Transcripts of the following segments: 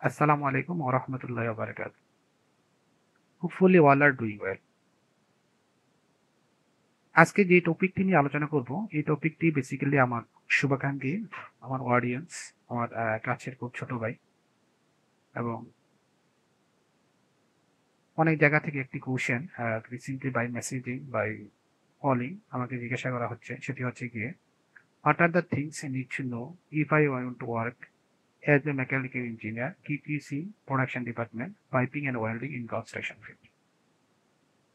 Assalamu alaikum wa rahmatullahi wa barakatuh. Hopefully all are doing well. আজকে যে টপিকটি নিয়ে আলোচনা করব এই টপিকটি বেসিক্যালি আমার শুভাকাঙ্ক্ষী, আমার অডিয়েন্স, আমার কাছের খুব ছোট ভাই এবং অনেক জায়গা থেকে একটি question recently by messaging by calling আমাকে জিজ্ঞাসা করা হচ্ছে। সেটি হচ্ছে গিয়ে what are the things I need to know if I want to work as a mechanical engineer কিপিসি production department piping and welding in construction field.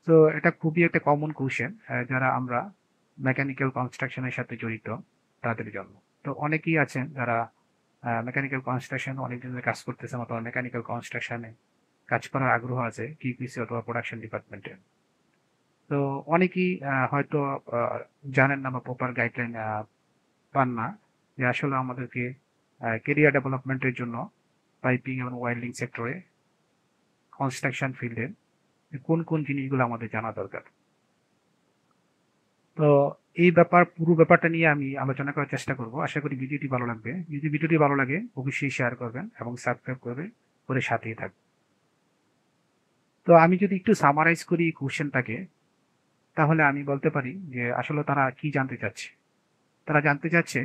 তো এটা খুবই একটা কমন কোশ্চেন যারা আমরা মেকানিক্যাল কনস্ট্রাকশনের সাথে জড়িত তাদের জন্য। তো অনেকেই আছেন যারা মেকানিক্যাল কনস্ট্রাকশন অনেকদিন ধরে কাজ করতেছেন অথবা মেকানিক্যাল কনস্ট্রাকশনে কাজ করার আগ্রহ আছে কিউপিসি অথবা প্রোডাকশন ডিপার্টমেন্টে। তো অনেকেই হয়তো জানেন না বা প্রপার গাইডলাইন পান না যে আসলে আমাদেরকে কেরিয়ার ডেভেলপমেন্টের জন্য পাইপিং এবং ওয়েল্ডিং সেক্টরে কনস্ট্রাকশন ফিল্ডে কোন কোন জিনিসগুলো আমাদের জানা দরকার। তো এই পুরো ব্যাপারটা নিয়ে আমি আলোচনা করার চেষ্টা করব। আশা করি ভিডিওটি ভালো লাগবে। যদি ভিডিওটি ভালো লাগে অবশ্যই শেয়ার করবেন এবং সাবস্ক্রাইব করে সাথেই থাকবেন। তো আমি যদি একটু সামারাইজ করি কোশ্চেনটাকে, তাহলে আমি বলতে পারি যে আসলে তারা কি জানতে চাচ্ছে। তারা জানতে চাচ্ছে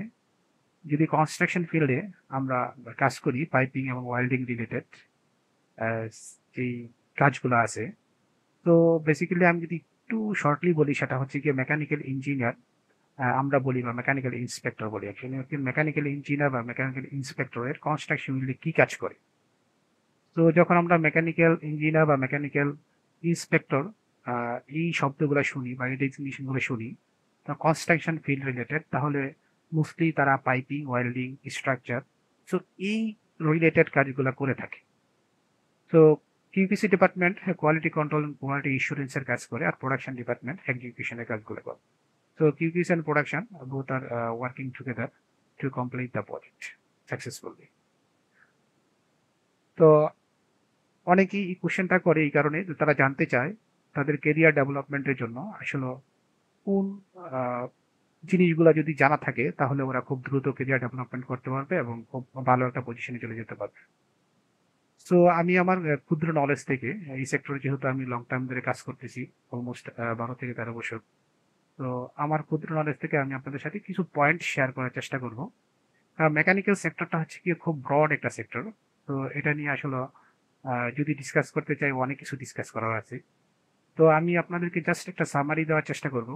যদি কনস্ট্রাকশন ফিল্ডে আমরা কাজ করি পাইপিং এবং ওয়েল্ডিং রিলেটেড যেই কাজগুলো আছে, তো বেসিক্যালি আমি যদি একটু শর্টলি বলি সেটা হচ্ছে গিয়ে মেকানিক্যাল ইঞ্জিনিয়ার আমরা বলি বা মেকানিক্যাল ইন্সপেক্টর বলি। অ্যাকচুয়ালি মেকানিক্যাল ইঞ্জিনিয়ার বা মেকানিক্যাল ইন্সপেক্টরের কনস্ট্রাকশন ফিল্ডে কি কাজ করে। তো যখন আমরা মেকানিক্যাল ইঞ্জিনিয়ার বা মেকানিক্যাল ইন্সপেক্টর এই শব্দগুলো শুনি বা এই ডেফিনিশনগুলো শুনি তো কনস্ট্রাকশন ফিল্ড রিলেটেড, তাহলে মোস্টলি তারা পাইপিং ওয়েল্ডিং স্ট্রাকচার সো এই রিলেটেড কাজগুলো করে থাকে। তো কিউপিসি ডিপার্টমেন্ট কোয়ালিটি কন্ট্রোল কোয়ালিটি ইস্যুরেন্সের কাজ করে আর প্রোডাকশন ডিপার্টমেন্ট এক্সিকিউশনের কাজগুলো করে। So QQC and production both are working together to complete the project successfully. তো অনেকেই এই কোশ্চেনটা করে এই কারণে যে তারা জানতে চায় তাদের কেরিয়ার ডেভেলপমেন্টের জন্য আসলে কোন আহ, জিনিসগুলো যদি জানা থাকে তাহলে ওরা খুব দ্রুত কেরিয়ার ডেভেলপমেন্ট করতে পারবে এবং খুব ভালো একটা পজিশনে চলে যেতে পারবে। সো আমি আমার ক্ষুদ্র নলেজ থেকে এই সেক্টরে যেহেতু আমি লং টাইম ধরে কাজ করতেছি অলমোস্ট 12 থেকে 13 বছর, তো আমার ক্ষুদ্র নলেজ থেকে আমি আপনাদের সাথে কিছু পয়েন্ট শেয়ার করার চেষ্টা করব। মেকানিক্যাল সেক্টরটা হচ্ছে কি খুব ব্রড একটা সেক্টর। তো এটা নিয়ে আসলে যদি ডিসকাস করতে চাই অনেক কিছু ডিসকাস করার আছে। তো আমি আপনাদেরকে জাস্ট একটা সামারি দেওয়ার চেষ্টা করব।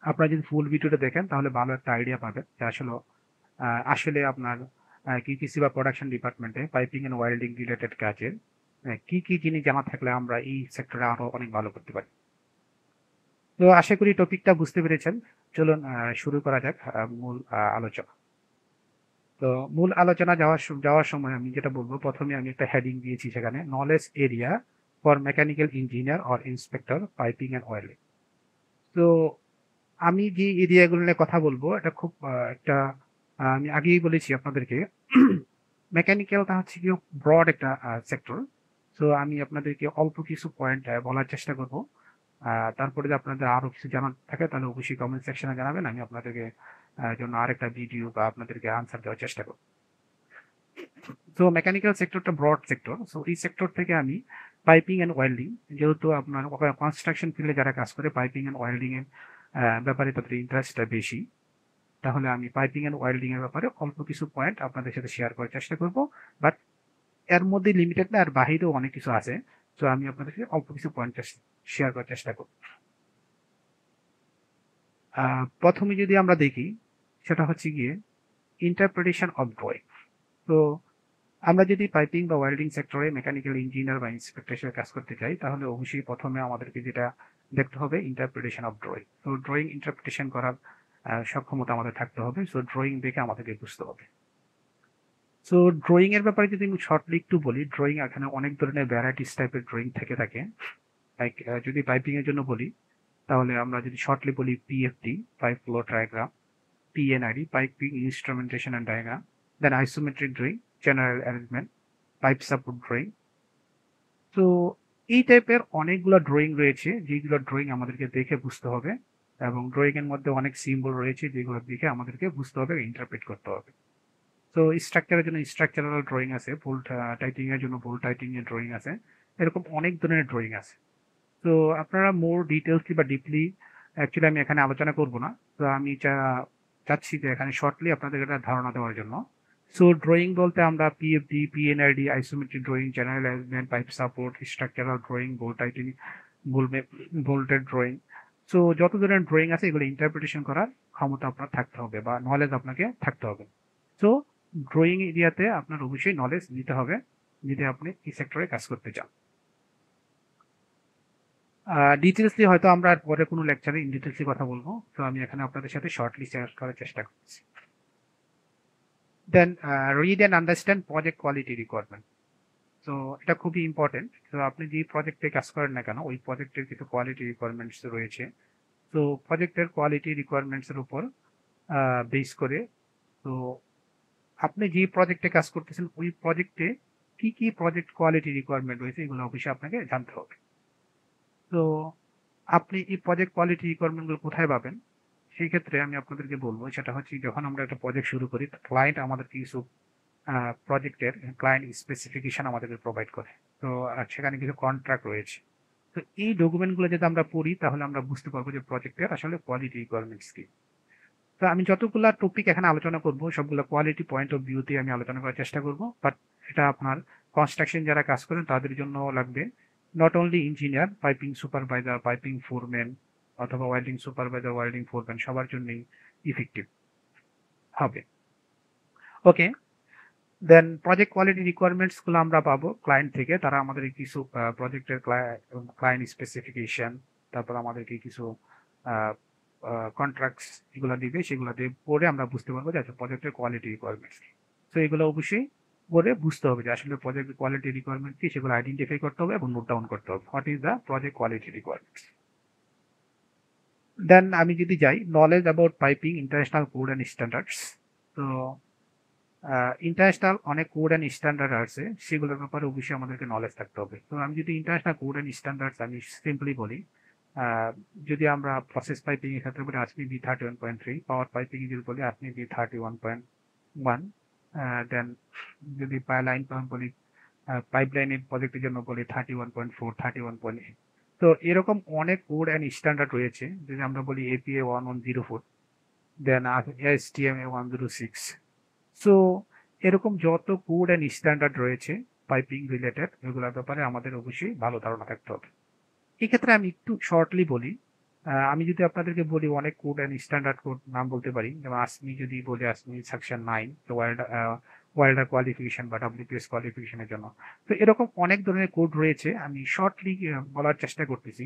আপনারা যদি ফুল ভিডিওটা দেখেন তাহলে ভালো একটা আইডিয়া পাবেন যে আসলে আসলে আপনার কিউকিসি বা প্রোডাকশন ডিপার্টমেন্টে পাইপিং এন্ড ওয়েল্ডিং রিলেটেড কাজের কি কি জিনিস জানা থাকলে আমরা এই সেক্টরে আরো অনেক ভালো করতে পারি। তো আশা করি টপিকটা বুঝতে পেরেছেন। চলুন শুরু করা যাক মূল আলোচনা। তো মূল আলোচনা যাওয়ার সময় আমি যেটা বলবো, প্রথমে আমি একটা হেডিং দিয়েছি সেখানে knowledge area for mechanical engineer or inspector piping and welding. তো আমি যে এরিয়াগুলো নিয়ে কথা বলবো এটা খুব একটা আমি আগেই বলেছি আপনাদেরকে মেকানিক্যালটা হচ্ছে কি ব্রড একটা সেক্টর। তো আমি আপনাদেরকে অল্প কিছু পয়েন্ট বলার চেষ্টা করব। তারপরে যদি আপনাদের আরো কিছু জানার থাকে তাহলে অবশ্যই কমেন্ট সেকশনে জানাবেন, আমি আপনাদেরকে জন্য আরেকটা ভিডিও বা আপনাদেরকে আনসার দেওয়ার চেষ্টা করব। তো মেকানিক্যাল সেক্টরটা ব্রড সেক্টর। সো এই সেক্টর থেকে আমি পাইপিং অ্যান্ড ওয়েল্ডিং, যেহেতু আপনার কনস্ট্রাকশন ফিল্ডে যারা কাজ করে পাইপিং অ্যান্ড ওয়েল্ডিং এর ব্যাপারে তাদের ইন্টারেস্টটা বেশি, তাহলে আমি পাইপিং অ্যান্ড ওয়েল্ডিং এর ব্যাপারে অল্প কিছু পয়েন্ট আপনাদের সাথে শেয়ার করার চেষ্টা করব। বাট এর মধ্যে লিমিটেড না, আর বাহিরেও অনেক কিছু আছে। তো আমি আপনাদের সাথে অল্প কিছু পয়েন্ট শেয়ার করার চেষ্টা করব। প্রথমে যদি আমরা দেখি সেটা হচ্ছে গিয়ে ইন্টারপ্রিটেশন অফ ড্রয়িং। তো আমরা যদি পাইপিং বা ওয়েল্ডিং সেক্টরে মেকানিক্যাল ইঞ্জিনিয়ার বা ইন্সপেক্টর হিসেবে কাজ করতে চাই তাহলে অবশ্যই প্রথমে আমাদেরকে যেটা দেখতে হবে ইন্টারপ্রিটেশন অফ ড্রয়িং। তো ড্রয়িং ইন্টারপ্রিটেশন করার সক্ষমতা আমাদের থাকতে হবে। সো ড্রয়িং দেখে আমাদেরকে বুঝতে হবে। সো ড্রয়িং এর ব্যাপারে যদি আমি শর্টলি একটু বলি, ড্রয়িং এখানে অনেক ধরনের ভ্যারাইটিস টাইপের ড্রয়িং থেকে থাকে। লাইক যদি পাইপিং এর জন্য বলি তাহলে আমরা যদি শর্টলি বলি পিএফডি, pipe flow diagram, PNID, piping instrumentation and diagram, then isometric drawing, general arrangement, pipe support drawing. তো এই টাইপের অনেকগুলো ড্রয়িং রয়েছে যেগুলো ড্রয়িং আমাদেরকে দেখে বুঝতে হবে, এবং ড্রয়িং এর মধ্যে অনেক সিম্বল রয়েছে যেগুলো দেখে আমাদেরকে বুঝতে হবে, ইন্টারপ্রেট করতে হবে। তো স্ট্রাকচারের জন্য স্ট্রাকচারাল ড্রয়িং আছে, বোল্ট টাইটিং এর জন্য বোল্ট টাইটিং এর ড্রয়িং আছে, এরকম অনেক ধরনের ড্রয়িং আছে। তো আপনারা মোর ডিটেলসলি বা ডিপলি অ্যাকচুয়ালি আমি এখানে আলোচনা করব না। তো আমি চাচ্ছি যে এখানে শর্টলি আপনাদের একটা ধারণা দেওয়ার জন্য। সো ড্রয়িং বলতে আমরা PFD, PNRD, isometric drawing, general arrangement, pipe support, structural drawing, bolt tightening, bolted drawing, so যত ধরনের ড্রয়িং আছে এগুলো ইন্টারপ্রিটেশন করার ক্ষমতা আপনার থাকতে হবে বা নলেজ আপনাকে থাকতে হবে। সো ড্রয়িং এরিয়াতে আপনার অবশ্যই নলেজ নিতে হবে যদি আপনি এই সেক্টরে কাজ করতে চান। ডিটেলসলি হয়তো আমরা আর পরে কোনো লেকচারে ইন ডিটেলসলি কথা বলবো, তো আমি এখানে আপনাদের সাথে শর্টলি শেয়ার করার চেষ্টা করছি। Then read and understand project quality requirement. তো এটা খুবই ইম্পর্টেন্ট। তো আপনি যে প্রজেক্টে কাজ করেন না কেন ওই প্রজেক্টের কিছু কোয়ালিটি রিকোয়ারমেন্টস রয়েছে। তো প্রজেক্টের কোয়ালিটি রিকোয়ারমেন্টসের উপর বেস করে, তো আপনি যে প্রজেক্টে কাজ করতেছেন ওই প্রজেক্টে কি কি প্রজেক্ট কোয়ালিটি রিকোয়ারমেন্ট রয়েছে এগুলো অবশ্যই আপনাকে জানতে হবে। তো আপনি এই প্রজেক্ট কোয়ালিটি রিকোয়ারমেন্টগুলো কোথায় পাবেন? সেই ক্ষেত্রে আমি আপনাদেরকে বলবো সেটা হচ্ছে যখন আমরা একটা প্রজেক্ট শুরু করি ক্লায়েন্ট আমাদের কিছু প্রজেক্টের ক্লায়েন্ট স্পেসিফিকেশন আমাদেরকে প্রোভাইড করে। তো সেখানে কিছু কন্ট্রাক্ট রয়েছে। তো এই ডকুমেন্টগুলো যদি আমরা পড়ি তাহলে আমরা বুঝতে পারবো যে প্রজেক্টের আসলে কোয়ালিটি রিকোয়ারমেন্টস কি। তো আমি যতগুলা টপিক এখানে আলোচনা করব সবগুলো কোয়ালিটি পয়েন্ট অফ ভিউতে আমি আলোচনা করার চেষ্টা করব, বাট এটা আপনার কনস্ট্রাকশন যারা কাজ করেন তাদের জন্য লাগবে। Not only engineer, piping supervisor, piping foreman অথবা ওয়েল্ডিং সুপারভাইজার, ওয়েল্ডিং ফোরম্যান সবার জন্যই ইফেক্টিভ হবে। ওকে, দেন প্রজেক্ট কোয়ালিটি রিকোয়ারমেন্টস গুলো আমরা পাবো ক্লায়েন্ট থেকে। তারা আমাদের কিছু প্রজেক্টের ক্লায়েন্ট স্পেসিফিকেশন, তারপর আমাদেরকে কিছু কন্ট্রাক্টস এগুলো দিবে, সেগুলো দিয়ে পড়ে আমরা বুঝতে পারবো যে আচ্ছা প্রজেক্টের কোয়ালিটি রিকোয়ারমেন্টস কি। তো এগুলো অবশ্যই পড়ে বুঝতে হবে যে আসলে প্রজেক্টের কোয়ালিটি রিকোয়ারমেন্ট কি, সেগুলো আইডেন্টিফাই করতে হবে এবং নোট ডাউন করতে হবে what is the project quality requirements. Then আমি যদি যাই knowledge about piping international code and standards. তো ইন্টারন্যাশনাল অনেক কোড অ্যান্ড স্ট্যান্ডার্ড আছে, সেগুলোর ব্যাপারে অবশ্যই আমাদেরকে নলেজ থাকতে হবে। তো আমি যদি ইন্টারন্যাশনাল কোড অ্যান্ড স্ট্যান্ডার্ডস আমি সিম্পলি বলি, যদি আমরা প্রসেস পাইপিং এর ক্ষেত্রে বলি আসমি B31.3, পাওয়ার পাইপিং যদি বলি আসমি B31.1, দেন যদি লাইন পাম্প বলি, পাইপ লাইনের প্রজেক্টের জন্য বলি 31.4, 31.8। তো এরকম অনেক কোড অ্যান্ড স্ট্যান্ডার্ড রয়েছে। যদি আমরা বলি APA 1104, দেন STMA 106। সো এরকম যত কোড অ্যান্ড স্ট্যান্ডার্ড রয়েছে পাইপিং রিলেটেড এগুলোর ব্যাপারে আমাদের অবশ্যই ভালো ধারণা থাকতে হবে। এক্ষেত্রে আমি একটু শর্টলি বলি, আমি যদি আপনাদেরকে বলি অনেক কোড অ্যান্ড স্ট্যান্ডার্ড কোড নাম বলতে পারি, যেমন আসমি যদি বলি আসমি সেকশন 9 ওয়েল্ডার কোয়ালিফিকেশন বা WPS কোয়ালিফিকেশনের জন্য। তো এরকম অনেক ধরনের কোড রয়েছে, আমি শর্টলি বলার চেষ্টা করতেছি।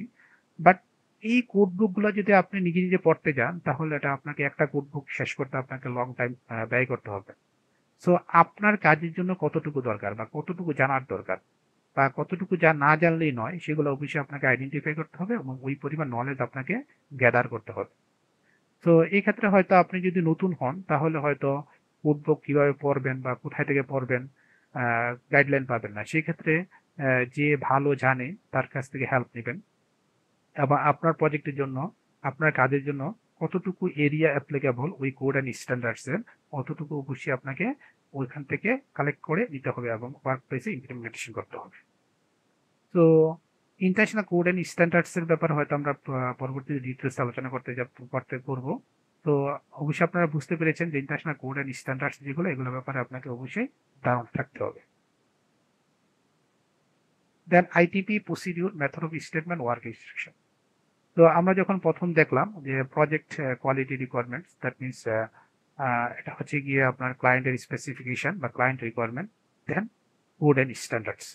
বাট এই কোড বুকগুলো যদি আপনি নিজে নিজে পড়তে যান তাহলে এটা আপনাকে একটা কোড বুক শেষ করতে আপনাকে লং টাইম ব্যয় করতে হবে। সো আপনার কাজের জন্য কতটুকু দরকার বা কতটুকু জানার দরকার বা কতটুকু যা না জানলেই নয় সেগুলো অবশ্যই আপনাকে আইডেন্টিফাই করতে হবে এবং ওই পরিমাণ নলেজ আপনাকে গ্যাদার করতে হবে। তো এই ক্ষেত্রে হয়তো আপনি যদি নতুন হন তাহলে হয়তো কোডবুক কিভাবে পড়বেন বা কোথায় থেকে পড়বেন গাইডলাইন পাবেন না। সেই ক্ষেত্রে যে ভালো জানে তার কাছ থেকে হেল্প নেবেন এবং আপনার প্রজেক্টের জন্য আপনার কাজের জন্য কতটুকু এরিয়া অ্যাপ্লিকেবল ওই কোড অ্যান্ড স্ট্যান্ডার্ডস এর অতটুকু অবশ্যই আপনাকে ওইখান থেকে কালেক্ট করে নিতে হবে এবং ওয়ার্ক প্লেসে ইমপ্লিমেন্টেশন করতে হবে। তো ইন্টারন্যাশনাল কোড অ্যান্ড স্ট্যান্ডার্ডস এর ব্যাপারে হয়তো আমরা পরবর্তীতে ডিটেলস আলোচনা করব। তো অবশ্যই আপনারা বুঝতে পেরেছেন যে ইন্টারন্যাশনাল কোড অ্যান্ড স্ট্যান্ডার্ডস যেগুলো এগুলোর ব্যাপারে আপনাকে অবশ্যই ধারণা থাকতে হবে। Then ITP procedure method of statement work instruction. তো আমরা যখন প্রথম দেখলাম যে project quality requirements, that means এটা হচ্ছে গিয়ে আপনার ক্লায়েন্টের স্পেসিফিকেশন বা client requirement, then code and standards.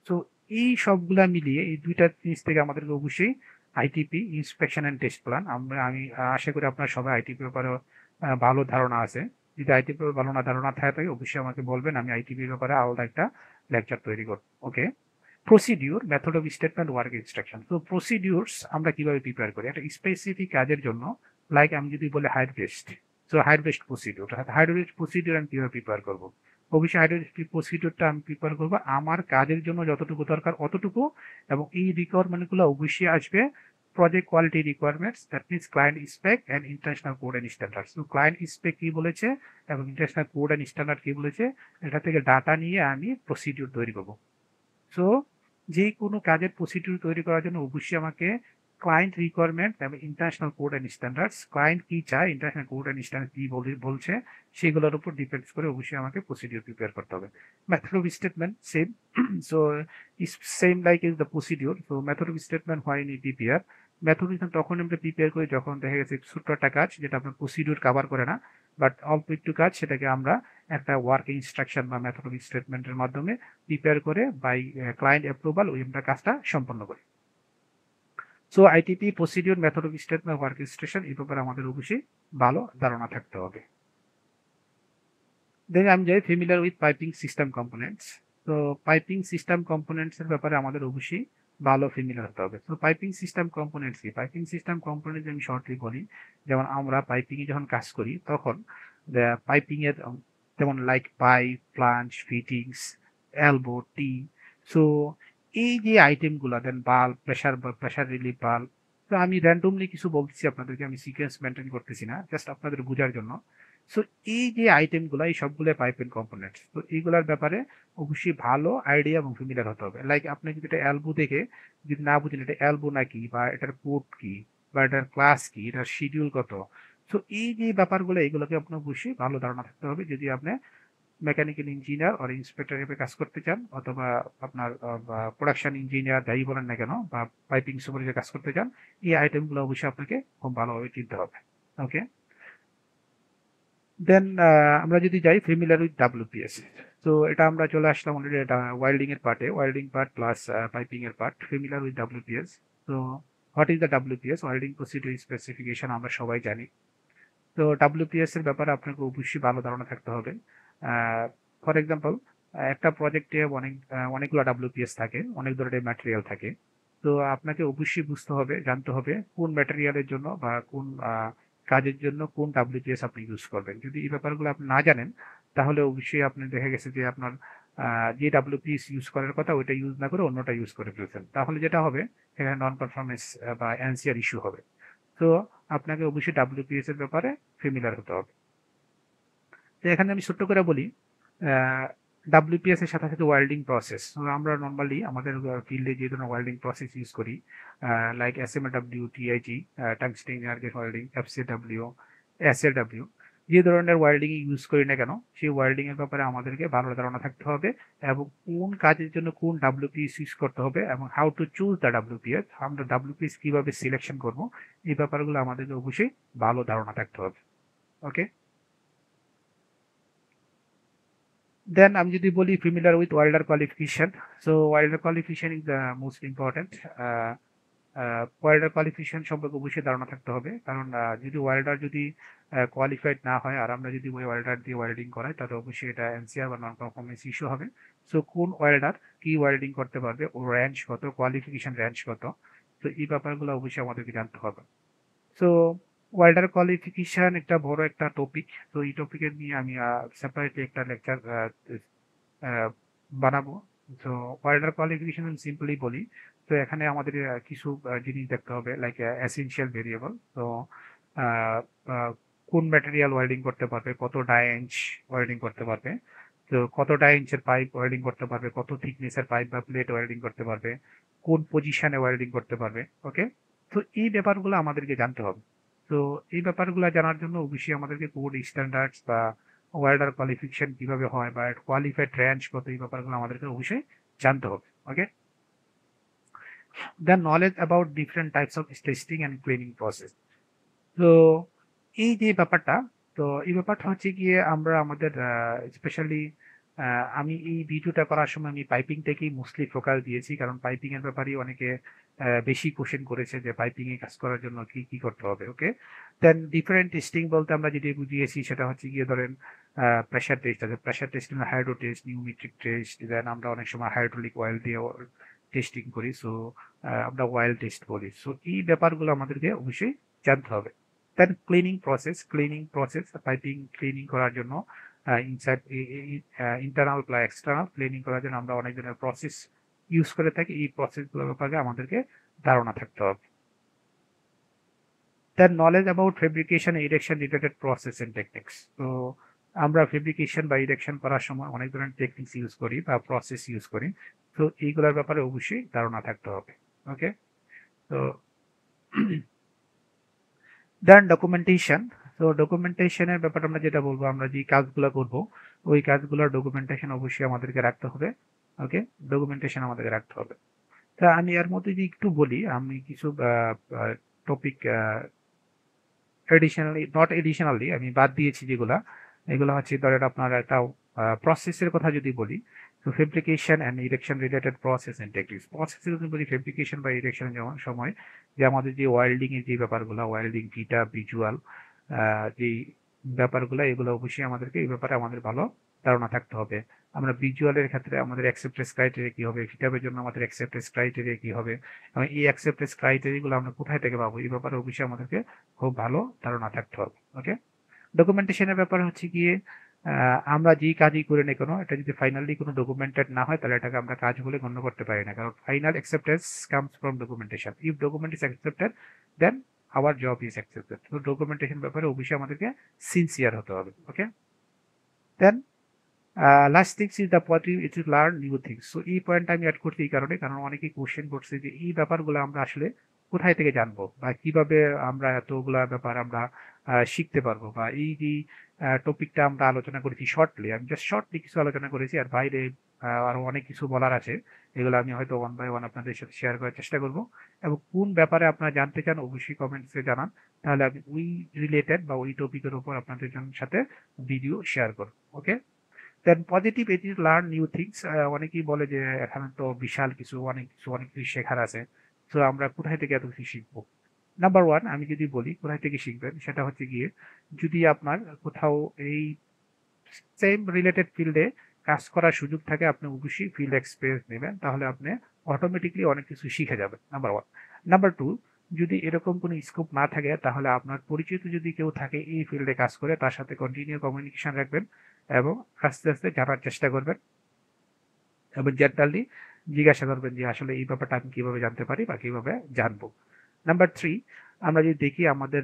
তো এই সবগুলা মিলিয়ে এই দুইটা জিনিস থেকে আমাদেরকে অবশ্যই ITP inspection and test plan, আমি আশা করি আপনার সবাই আইটিপি ব্যাপারে ভালো ধারণা আছে। যদি আইটিপি ভালো ধারণা থাকে অবশ্যই আমাকে বলবেন, আমি আইটিপি ব্যাপারে আলাদা একটা লেকচার তৈরি করব। Okay, procedure method of statement work instruction. তো প্রসিডিউরস আমরা কিভাবে প্রিপেয়ার করি একটা স্পেসিফিক কাজের জন্য, লাইক আমি যদি বলি হাইড বেস্ট, সো হাইড বেস্ট প্রসিডিউর আমি কিভাবে প্রিপেয়ার করবো? অবশ্যই হাইড বেস্ট প্রসিডিউরটা আমি প্রিপেয়ার করবো আমার কাজের জন্য যতটুকু দরকার অতটুকু, এবং এই রিকোয়ারমেন্টগুলো অবশ্যই আসবে project quality requirements, that means client spec and international code and standards. তো client spec কি বলেছে এবং international code and standard কি বলেছে, এটা থেকে ডাটা নিয়ে আমি প্রসিডিউর তৈরি করব। সো যে কোনো কাজের প্রসিডিউর তৈরি করার জন্য অবশ্যই আমাকে ক্লায়েন্ট রিকোয়ারমেন্ট এবং international code and standards, client কি চায়, ইন্টারন্যাশনাল কোড অ্যান্ড স্ট্যান্ডার্ড কি বলছে, সেগুলোর উপর ডিপেন্ডস করে অবশ্যই আমাকে প্রসিডিউর প্রিপেয়ার করতে হবে। Method of statement same. So is same like is the procedure. So method of statement হয় নি প্রিপেয়ার, মেথড তখন আমরা প্রিপেয়ার করি যখন দেখা গেছে ছোট্ট একটা কাজ যেটা আপনার প্রসিডিউর কাভার করে না, বাট অল্প একটু কাজ, সেটাকে আমরা একটা ওয়ার্ক ইনস্ট্রাকশন বা মেথড অফ স্টেটমেন্টের মাধ্যমে প্রিপেয়ার করে বাই ক্লায়েন্ট অ্যাপ্রুভাল ওই আমরা কাজটা সম্পন্ন করি। So ITP procedure, method of statement, work instruction, এই ব্যাপারে আমাদের অবশ্যই ভালো ধারণা থাকতে হবে। দেন আমি যাই familiar with piping system components. তো পাইপিং সিস্টেম কম্পোনেন্টস এর ব্যাপারে আমাদের অবশ্যই ভালো ফেমিলিয়ার হতে হবে। তো পাইপিং সিস্টেম কম্পোনেন্টস কি? পাইপিং সিস্টেম কম্পোনেন্ট আমি শর্টলি বলি, যেমন আমরা পাইপিং এ যখন কাজ করি তখন পাইপিং এর যেমন like pipe, flange, fittings, elbow, টি। সো এই যে আইটেমগুলো, দেন বাল্ব, প্রেসার রিলিফ বাল্ব। তো আমি র্যান্ডমলি কিছু বলতেছি আপনাদেরকে, আমি সিকোয়েন্স মেনটেন করতেছি না, জাস্ট আপনাদের বোঝার জন্য। সো এই যে আইটেমগুলো, এই সবগুলো পাইপ এন্ড কম্পোনেন্টস। তো এইগুলোর ব্যাপারে অবশ্যই ভালো আইডিয়া এবং ফ্যামিলিয়ার হতে হবে। লাইক আপনি যদি এটা এলবো দেখে যদি না বুঝেন এটা এলবো নাকি, বা এটার কোড কি, বা এটার ক্লাস কি, এটার শিডিউল কত, সো এই যে ব্যাপারগুলো, এগুলোকে আপনার অবশ্যই ভালো ধারণা থাকতে হবে যদি আপনি মেকানিক্যাল ইঞ্জিনিয়ার আর ইন্সপেক্টর হিসেবে কাজ করতে চান, অথবা আপনার প্রোডাকশন ইঞ্জিনিয়ার যাই বলেন না কেন, বা পাইপিং সুপারভাইজার কাজ করতে চান, এই আইটেমগুলো অবশ্যই আপনাকে খুব ভালোভাবে চিনতে হবে। ওকে, দেন আমরা যদি যাই ফেমিলিয়ার উইথ ডাব্লিউপিএস। তো এটা আমরা চলে আসলাম অলরেডি, এটা ওয়েল্ডিং এর পার্টে, ওয়েল্ডিং পার্ট প্লাস পাইপিং এর পার্ট, ফেমিলিয়ার উইথ ডাব্লিউপিএস। তো what is the WPS? Welding procedure specification আমরা সবাই জানি। তো ডাব্লিউপিএস এর ব্যাপারে আপনাকে অবশ্যই ভালো ধারণা থাকতে হবে। ফর এক্সাম্পল, একটা প্রজেক্টে অনেকগুলো ডাব্লিউপিএস থাকে, অনেক ধরনের ম্যাটেরিয়াল থাকে। তো আপনাকে অবশ্যই বুঝতে হবে, জানতে হবে কোন ম্যাটেরিয়ালের জন্য বা কোন কাজের জন্য কোন ডাব্লিউপিএস আপনি ইউজ করবেন। যদি এই ব্যাপারগুলো আপনি না জানেন, তাহলে অবশ্যই আপনি দেখা গেছে যে আপনার যে ডাব্লিউপিএস ইউজ করার কথা ওইটা ইউজ না করে অন্যটা ইউজ করে ফেলছেন, তাহলে যেটা হবে এখানে নন পারফরমেন্স বা এনসিআর ইস্যু হবে। তো আপনাকে অবশ্যই ডাব্লিউপিএস এর ব্যাপারে ফেমিলিয়ার হতে হবে। তো এখানে আমি ছোট্ট করে বলি, ডাব্লিউপিএস এর সাথে সাথে ওয়েল্ডিং প্রসেস। আমরা নর্মালি আমাদের ফিল্ডে যে ধরনের ওয়েল্ডিং প্রসেস ইউজ করি, লাইক এসএমডব্লিউ, টিআইজি, টাংস্টেন আর্গেট ওয়েল্ডিং, এফসিডব্লিউ, এসএলডব্লিউ, যে ধরনের ওয়েল্ডিং ইউজ করি না কেন, সেই ওয়েল্ডিং এর ব্যাপারে আমাদেরকে ভালো ধারণা থাকতে হবে, এবং কোন কাজের জন্য কোন ডাব্লিউপিএস ইউজ করতে হবে, এবং how to choose the WPS, আমরা ডাব্লিউপিএস কিভাবে সিলেকশন করব, এই ব্যাপারগুলো আমাদেরকে অবশ্যই ভালো ধারণা থাকতে হবে। ওকে, দেন আমি যদি বলি ফিমিলার with welder qualification. So welder qualification is the most important. Welder qualification সম্পর্কে অবশ্যই ধারণা থাকতে হবে, কারণ যদি ওয়েল্ডার যদি কোয়ালিফাইড না হয় আর আমরা যদি ওই ওয়েল্ডার দিয়ে ওয়েল্ডিং করাই, তাহলে অবশ্যই এটা এনসিআর বা নন পারফরমেন্স ইস্যু হবে। সো কোন ওয়েল্ডার কি ওয়েল্ডিং করতে পারবে, ওর র্যাঞ্জ কত, কোয়ালিফিকেশন র্যাঞ্জ কত, তো এই ব্যাপারগুলো অবশ্যই আমাদেরকে জানতে হবে। সো ওয়েল্ডার কোয়ালিফিকেশন একটা বড় একটা টপিক। তো এই টপিকের নিয়ে আমি সেপারেটলি একটা লেকচার বানাবো। তো ওয়েল্ডার কোয়ালিফিকেশন আমি সিম্পলি বলি। তো এখানে আমাদের কিছু জিনিস দেখতে হবে, লাইক এসেনশিয়াল ভেরিয়েবল। তো আহ, আহ, কোন ম্যাটেরিয়াল ওয়েল্ডিং করতে পারবে, কত ডাইঞ্চ ওয়েল্ডিং করতে পারবে, তো কত ডাইঞ্চের পাইপ ওয়েল্ডিং করতে পারবে, কত থিকনেসের পাইপ বা প্লেট ওয়েল্ডিং করতে পারবে, কোন পজিশনে ওয়েল্ডিং করতে পারবে। ওকে, তো এই ব্যাপারগুলো আমাদেরকে জানতে হবে। তো এই ব্যাপারগুলো জানার জন্য অবশ্যই আমাদেরকে কোড স্ট্যান্ডার্ডস বা ওয়েল্ডার কোয়ালিফিকেশন কিভাবে হয় বা কোয়ালিফাইড র্যাঞ্চ কত, এই ব্যাপারগুলো আমাদেরকে অবশ্যই জানতে হবে। Okay, the knowledge about different types of testing and cleaning process. তো এই যে ব্যাপারটা, তো এই ব্যাপারটা হচ্ছে গিয়ে আমরা আমাদের স্পেশালি আমি এই ভিডিওটা করার সময় আমি পাইপিং থেকেই মোস্টলি ফোকাস দিয়েছি, কারণ পাইপিং এর ব্যাপারেই অনেকে বেশি কোশ্চেন করেছে যে পাইপিং এ কাজ করার জন্য কি কি করতে হবে। ওকে, দেন ডিফারেন্ট টেস্টিং বলতে আমরা যেটা বুঝিয়েছি সেটা হচ্ছে গিয়ে ধরেন প্রেশার টেস্ট আছে, pressure test, hydro test, pneumatic test, then আমরা অনেক সময় হাইড্রোলিক অয়েল দিয়ে টেস্টিং করি। সো আমরা অয়েল টেস্ট বলি। সো এই ব্যাপারগুলো আমাদেরকে অবশ্যই জানতে হবে। Then cleaning process, piping cleaning করার জন্য ইনসাইড ইন্টারনাল বা এক্সটার্নাল ক্লিনিং করার জন্য আমরা অনেক ধরনের প্রসেস ইউজ করে থাকি। এই প্রসেসগুলোর ব্যাপারে আমাদেরকে ধারণা থাকতে হবে। Then knowledge about fabrication erection related process and techniques. তো আমরা ফেব্রিকেশন বা ইরেকশন করার সময় অনেক ধরনের টেকনিক্স ইউজ করি বা প্রসেস ইউজ করি। তো এইগুলোর ব্যাপারে অবশ্যই ধারণা থাকতে হবে। ওকে, তো দেন ডকুমেন্টেশন। তো ডকুমেন্টেশনের ব্যাপারে আমরা যেটা বলবো, আমরা যে কাজগুলো করব ওই কাজগুলোর ডকুমেন্টেশন অবশ্যই আমাদেরকে রাখতে হবে। ওকে, ডকুমেন্টেশন আমাদেরকে রাখতে হবে। তা আমি এর মধ্যে যদি একটু বলি, আমি কিছু টপিক এডিশনালি আমি বাদ দিয়েছি যেগুলা, এগুলো হচ্ছে ধরেন আপনার একটা প্রসেসের কথা যদি বলি, তো fabrication and erection related process and techniques. প্রসেসে যদি বলি ফেব্রিকেশন বা ইরেকশনের যেমন সময় যে আমাদের যে ওয়েল্ডিং এর যে ব্যাপারগুলো, ওয়েল্ডিং ভিটা ভিজুয়াল যেই ব্যাপারগুলো, এগুলো অবশ্যই আমাদেরকে এই ব্যাপারে আমাদের ভালো ধারণা থাকতে হবে। আমরা ভিজুয়ালের ক্ষেত্রে আমাদের অ্যাকসেপ্টেন্স ক্রাইটেরিয়া কি হবে, ভিটাবের জন্য আমাদের অ্যাকসেপ্টেন্স ক্রাইটেরিয়া কি হবে, এবং এই অ্যাকসেপ্টেন্স ক্রাইটেরিয়াগুলো আমরা কোথায় থেকে পাবো, এই ব্যাপারে অবশ্যই আমাদেরকে খুব ভালো ধারণা থাকতে হবে। ওকে, ডকুমেন্টেশনের ব্যাপার হচ্ছে গিয়ে আমরা যেই কাজই করে না কেন, এটা যদি ফাইনালি কোনো ডকুমেন্টেড না হয় তাহলে এটাকে আমরা কাজ বলে গণ্য করতে পারি না, কারণ final acceptance comes from documentation. If document is accepted then our job is accepted. তো ডকুমেন্টেশন ব্যাপারে অবশ্যই আমাদেরকে সিনসিয়ার হতে হবে। Okay, then last things is the positive it is learn new things. So এই পয়েন্টটা আমি অ্যাড করছি এই কারণে, কারণ অনেকেই কোশ্চেন করছে যে এই ব্যাপারগুলো আমরা আসলে কোথায় থেকে জানবো বা কিভাবে আমরা এতগুলা ব্যাপার আমরা শিখতে পারবো, বা এই যে টপিকটা আমরা আলোচনা করেছি শর্টলি, আমি জাস্ট শর্টলি কিছু আলোচনা করেছি, আর বাইরে আরো অনেক কিছু বলার আছে, এগুলো আমি হয়তো ওয়ান বাই ওয়ান আপনাদের সাথে শেয়ার করার চেষ্টা করব। এবং কোন ব্যাপারে আপনারা জানতে চান অবশ্যই কমেন্টসে জানান, তাহলে আমি ওই রিলেটেড বা ওই টপিকের উপর আপনাদের সাথে ভিডিও শেয়ার করব। Okay, then positive edge is learn new things. অনেকেই বলে যে এখানে তো বিশাল কিছু অনেক কিছু শেখার আছে, তো আমরা কোথায় থেকে এত কিছু শিখবো। নাম্বার ওয়ান, আমি যদি বলি কোথায় থেকে শিখবেন, সেটা হচ্ছে গিয়ে যদি আপনার কোথাও এই সেম রিলেটেড ফিল্ডে কাজ করার সুযোগ থাকে, আপনি অবশ্যই ফিল্ড এক্সপিরিয়েন্স নেবেন, তাহলে আপনি অটোমেটিকলি অনেক কিছু শিখে যাবেন। Number one. নাম্বার টু, যদি এরকম কোনো স্কোপ না থাকে তাহলে আপনার পরিচিত যদি কেউ থাকে এই ফিল্ডে কাজ করে, তার সাথে কন্টিনিউ কমিউনিকেশন রাখবেন এবং আস্তে আস্তে জানার চেষ্টা করবেন এবং জেনারেলি জিজ্ঞাসা করবেন যে আসলে এই ব্যাপারটা আমি কিভাবে জানতে পারি বা কিভাবে জানবো। নাম্বার থ্রি, আমরা যদি দেখি আমাদের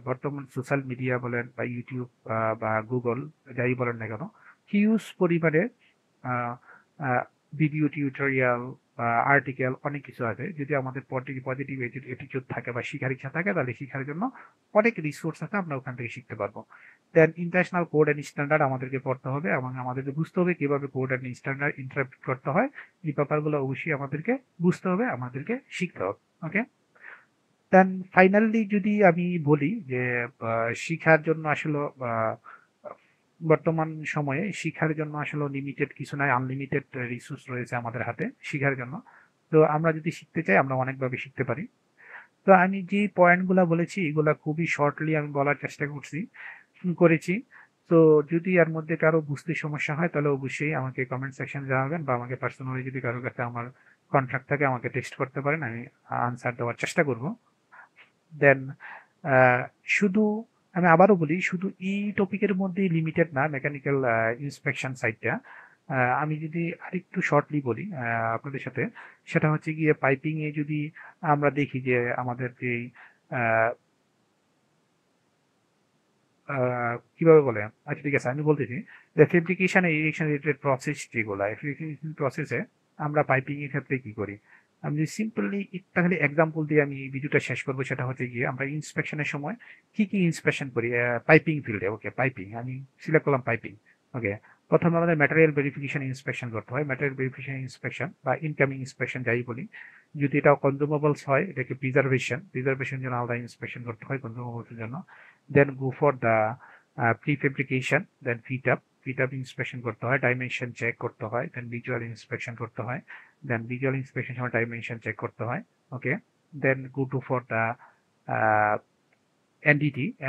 বর্তমান সোশ্যাল মিডিয়া বলেন বা ইউটিউব বা গুগল, যাই বলেন না কেন, হিউজ পরিমাণে ভিডিও টিউটোরিয়াল বা আর্টিকেল অনেক কিছু আছে। যদি আমাদের পজিটিভ অ্যাটিটিউড থাকে বা শিখার ইচ্ছা থাকে, তাহলে শিখার জন্য অনেক রিসোর্স আছে, আমরা ওখান থেকে শিখতে পারবো। দেন ইন্টারন্যাশনাল কোড অ্যান্ড স্ট্যান্ডার্ড আমাদেরকে পড়তে হবে এবং আমাদেরকে বুঝতে হবে কিভাবে কোড অ্যান্ড স্ট্যান্ডার্ড ইন্টারপ্রেট করতে হয়। এই ব্যাপারগুলো অবশ্যই আমাদেরকে বুঝতে হবে, আমাদেরকে শিখতে হবে। ওকে, দেন ফাইনালি যদি আমি বলি যে শিখার জন্য আসলে আহ, বর্তমান সময়ে শিখার জন্য আসলে লিমিটেড কিছু নাই, আনলিমিটেড রিসোর্স রয়েছে আমাদের হাতে শিখার জন্য। তো আমরা যদি শিখতে চাই আমরা অনেকভাবে শিখতে পারি। তো আমি যে পয়েন্টগুলো বলেছি এগুলা খুবই শর্টলি আমি বলার চেষ্টা করেছি। তো যদি এর মধ্যে কারো বুঝতে সমস্যা হয় তাহলে অবশ্যই আমাকে কমেন্ট সেকশনে জানাবেন, বা আমাকে পার্সোনালি যদি কারো কাছে আমার কন্ট্যাক্ট থাকে আমাকে টেক্সট করতে পারেন, আমি আনসার দেওয়ার চেষ্টা করব। দেন শুধু আমি আবারও বলি, শুধু এই টপিকের মধ্যেই লিমিটেড না মেকানিক্যাল ইন্সপেকশন সাইটটা। আমি যদি আরেকটু শর্টলি বলি আপনাদের সাথে, সেটা হচ্ছে গিয়ে পাইপিং এ যদি আমরা দেখি যে আমাদের যে কিভাবে বলে, আচ্ছা ঠিক আছে আমি বলতেছি যে ফেব্রিকেশন ইরেকশন রিলেটেড প্রসেস যেগুলো, ফেব্রিকেশন প্রসেসে আমরা পাইপিং এর ক্ষেত্রে কি করি, আমি যদি সিম্পলি একটা খালি এক্সাম্পল দিয়ে আমি ভিডিওটা শেষ করবো, সেটা হচ্ছে গিয়ে আমরা ইন্সপেকশনের সময় কি কি ইন্সপেকশন করি পাইপিং ফিল্ডে। ওকে, পাইপিং আমি সিলেক্ট করলাম পাইপিং। ওকে, প্রথমে আমাদের ম্যাটেরিয়াল ভেরিফিকেশন ইন্সপেকশন করতে হয়, ম্যাটেরিয়াল ভেরিফিকেশন ইন্সপেকশন বা ইনকামিং ইন্সপেকশন যাই বলি। যদি এটা কনজুমেবলস হয় এটাকে প্রিজার্ভেশন জন্য আলাদা ইন্সপেকশন করতে হয় কনজুমেবলসের জন্য। Then go for the prefabrication, then fit up inspection করতে হয়, ডাইমেনশন চেক করতে হয়, দেন ভিজুয়াল ইন্সপেকশন করতে হয়, দেন ভিজুয়াল ইন্সপেকশন সময় ডাইমেনশন চেক করতে হয়। Okay, then go to for the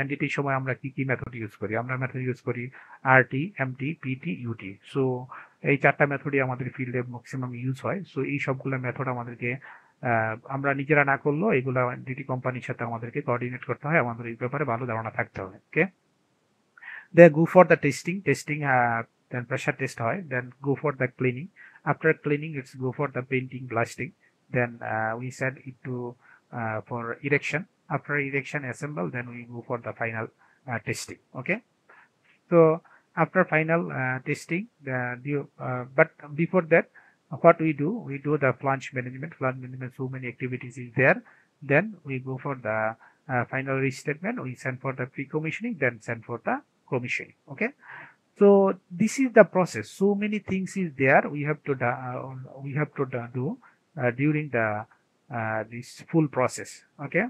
এনডিটির সময় আমরা কি কি মেথড ইউজ করি, আমরা মেথড ইউজ করি RT, MT, PT, UT. So এই চারটা মেথডই আমাদের ফিল্ডে ম্যাক্সিমাম ইউজ হয়। সো এই সবগুলো মেথড আমাদেরকে আমরা নিজেরা না করলেও এগুলো এনডিটি কোম্পানির সাথে আমাদেরকে কোঅর্ডিনেট করতে হয়, আমাদের এই ব্যাপারে ভালো ধারণা থাকতে হবে। ওকে, then go for the testing then pressure test হয়, then go for the cleaning, after cleaning it's go for the painting blasting, then we send it to for erection, After erection assemble, then we go for the final testing. Okay. So after final testing, but before that, what we do? We do the flange management. Flange management, so many activities is there. Then we go for the final restatement. We send for the pre-commissioning, then send for the commissioning. Okay. So this is the process. So many things is there. We have to do during the this full process. Okay.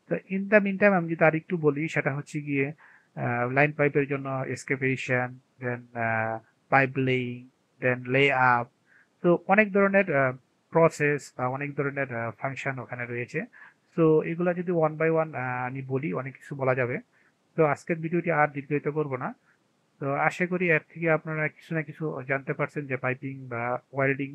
তো in the mean time আমি যদি আরেকটু বলি সেটা হচ্ছে গিয়ে line পাইপের জন্য এসকেভেশন, দেন পাইপ লেইং, দেন লে আপ। তো অনেক ধরনের প্রসেস বা অনেক ধরনের ফাংশন ওখানে রয়েছে। তো এগুলা যদি ওয়ান বাই ওয়ান আমি বলি, অনেক কিছু বলা যাবে। তো আজকের ভিডিওটি আর দীর্ঘায়িত করব না। তো আশা করি এর থেকে আপনারা কিছু না কিছু জানতে পারছেন যে পাইপিং বা welding,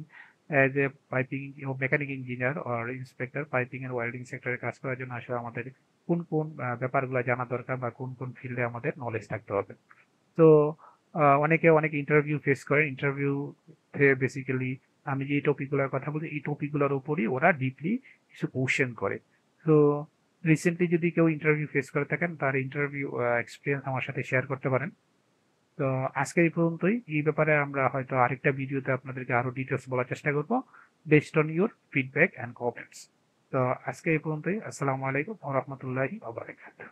as a piping mechanic engineer or inspector, piping এর ওয়েল্ডিং সেক্টরে কাজ করার জন্য আসলে আমাদের কোন কোন ব্যাপারগুলো জানা দরকার বা কোন কোন ফিল্ডে আমাদের নলেজ থাকতে হবে। তো অনেকে অনেক ইন্টারভিউ ফেস করে। ইন্টারভিউ বেসিক্যালি আমি যে টপিকগুলোর কথা বলছি, এই টপিকগুলোর উপরই ওরা ডিপলি কিছু কোশ্চেন করে। তো রিসেন্টলি যদি কেউ ইন্টারভিউ ফেস করে থাকেন, তার ইন্টারভিউ এক্সপিরিয়েন্স আমার সাথে শেয়ার করতে পারেন। তো আজকে এই পর্যন্তই। এই ব্যাপারে আমরা হয়তো আরেকটা ভিডিওতে আপনাদেরকে আরো ডিটেলস বলার চেষ্টা করব, based on your feedback and comments. তো আজকে এই পর্যন্তই। আসসালামু আলাইকুম ওয়া রাহমাতুল্লাহি ওয়া বারাকাতুহু।